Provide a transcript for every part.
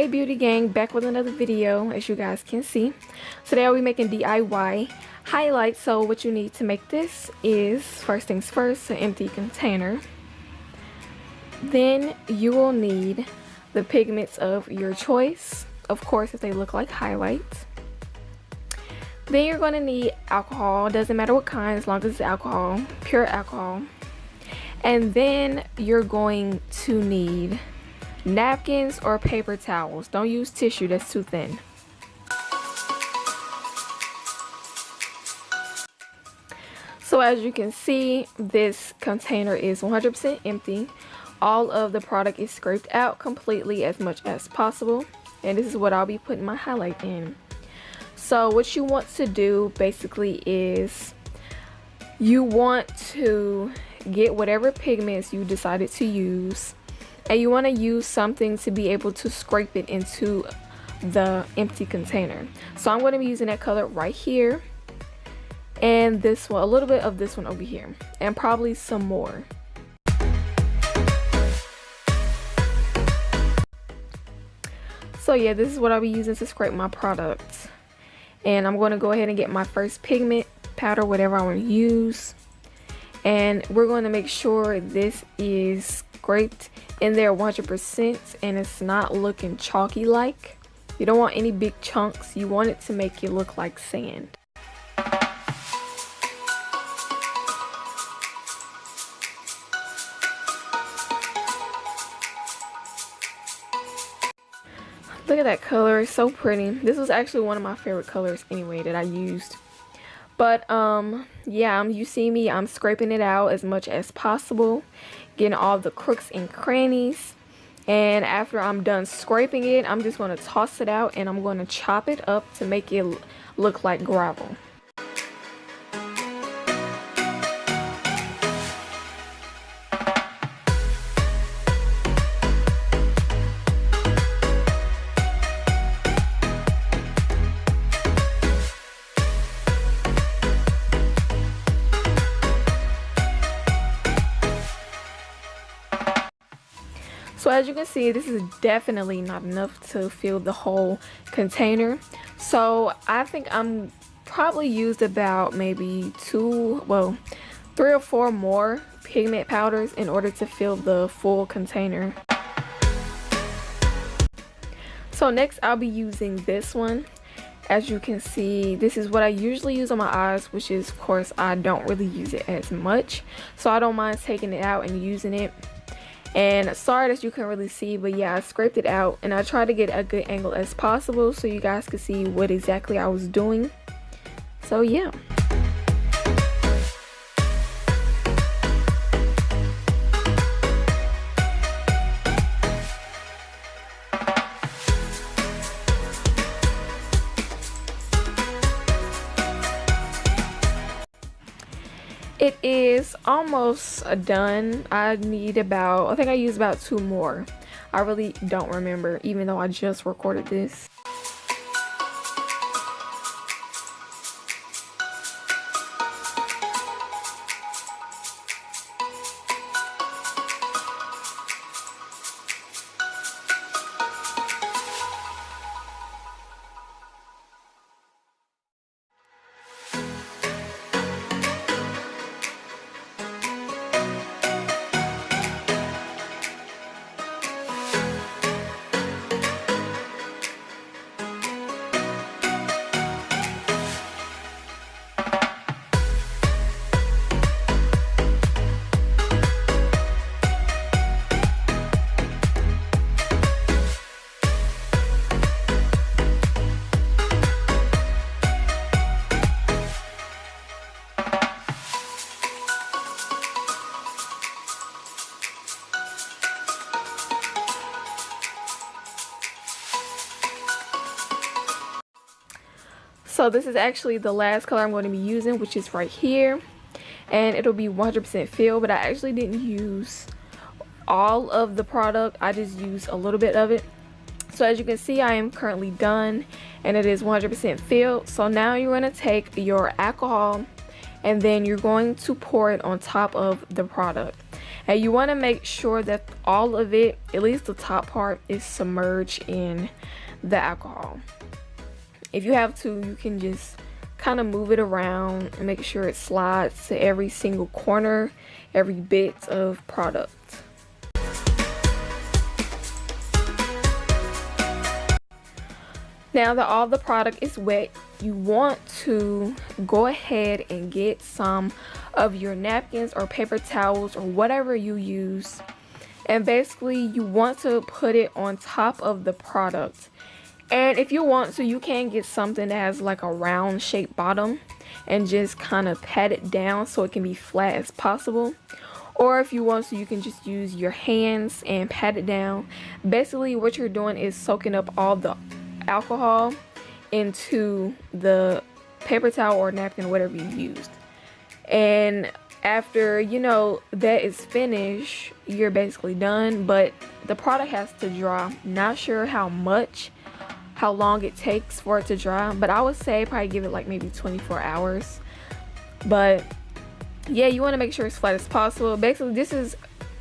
beauty gang, back with another video. As you guys can see, today I'll be making DIY highlights. So what you need to make this is, first things first, an empty container. Then you will need the pigments of your choice, of course, if they look like highlights. Then you're going to need alcohol, doesn't matter what kind, as long as it's alcohol, pure alcohol. And then you're going to need napkins or paper towels. Don't use tissue, that's too thin. So as you can see, this container is 100% empty. All of the product is scraped out completely as much as possible, and this is what I'll be putting my highlight in. So what you want to do basically is you want to get whatever pigments you decided to use, and you want to use something to be able to scrape it into the empty container. So I'm going to be using that color right here, and this one, a little bit of this one over here, and probably some more. So yeah, this is what I'll be using to scrape my products. And I'm going to go ahead and get my first pigment powder, whatever I want to use, and we're going to make sure this is scraped in there 100% and it's not looking chalky like. You don't want any big chunks, you want it to make it look like sand. Look at that color, it's so pretty. This was actually one of my favorite colors anyway that I used. But yeah, you see me, I'm scraping it out as much as possible, getting all the crooks and crannies. And after I'm done scraping it, I'm just going to toss it out and I'm going to chop it up to make it look like gravel. So as you can see, this is definitely not enough to fill the whole container. So I think I'm probably used about maybe 3 or 4 more pigment powders in order to fill the full container. So next I'll be using this one. As you can see, this is what I usually use on my eyes, which is, of course, I don't really use it as much. So I don't mind taking it out and using it. And sorry that you can't really see, but yeah, I scraped it out and I tried to get a good angle as possible so you guys could see what exactly I was doing. So yeah. It is almost done. I need I think I used about 2 more. I really don't remember, even though I just recorded this. So this is actually the last color I'm going to be using, which is right here, and it'll be 100% filled, but I actually didn't use all of the product, I just used a little bit of it. So as you can see, I am currently done and it is 100% filled. So now you're going to take your alcohol and then you're going to pour it on top of the product. And you want to make sure that all of it, at least the top part, is submerged in the alcohol. If you have to, you can just kind of move it around and make sure it slides to every single corner, every bit of product. Now that all the product is wet, you want to go ahead and get some of your napkins or paper towels or whatever you use, and basically you want to put it on top of the product. And if you want to, you can get something that has like a round shaped bottom and just kind of pat it down so it can be flat as possible. Or if you want to, you can just use your hands and pat it down. Basically what you're doing is soaking up all the alcohol into the paper towel or napkin or whatever you used. And after that is finished, you're basically done. But the product has to dry. Not sure how long it takes for it to dry, but I would say probably give it like maybe 24 hours. But yeah, you want to make sure it's flat as possible. Basically this is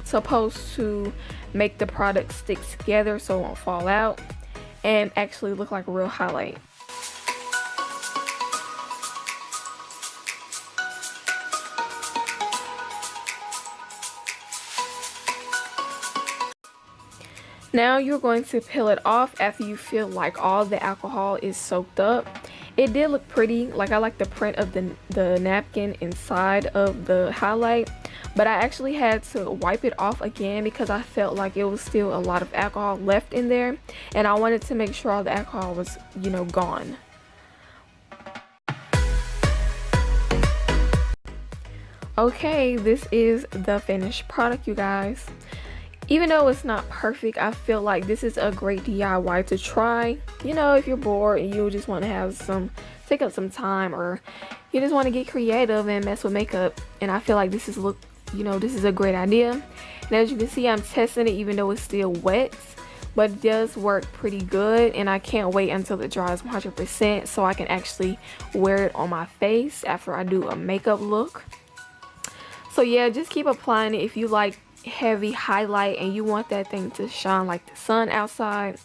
supposed to make the product stick together so it won't fall out and actually look like a real highlight. Now you're going to peel it off after you feel like all the alcohol is soaked up. It did look pretty. Like, I like the print of the napkin inside of the highlight, but I actually had to wipe it off again because I felt like it was still a lot of alcohol left in there, and I wanted to make sure all the alcohol was gone. Okay, this is the finished product, you guys. Even though it's not perfect, I feel like this is a great DIY to try. If you're bored and you just want to have take up some time, or you just want to get creative and mess with makeup, and I feel like this is a great idea. And as you can see, I'm testing it even though it's still wet, but it does work pretty good, and I can't wait until it dries 100% so I can actually wear it on my face after I do a makeup look. So yeah, just keep applying it if you like heavy highlight and you want that thing to shine like the sun outside,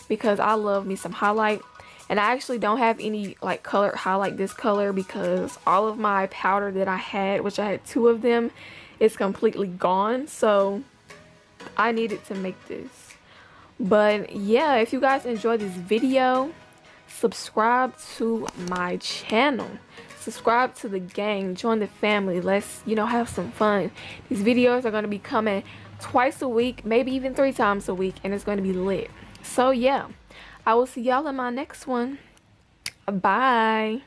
because I love me some highlight. And I actually don't have any like colored highlight this color because all of my powder that I had, which I had 2 of them, is completely gone, so I needed to make this. But yeah, if you guys enjoyed this video, subscribe to my channel, subscribe to the gang, join the family. Let's have some fun. These videos are going to be coming twice a week, maybe even 3 times a week, and it's going to be lit. So yeah, I will see y'all in my next one. Bye.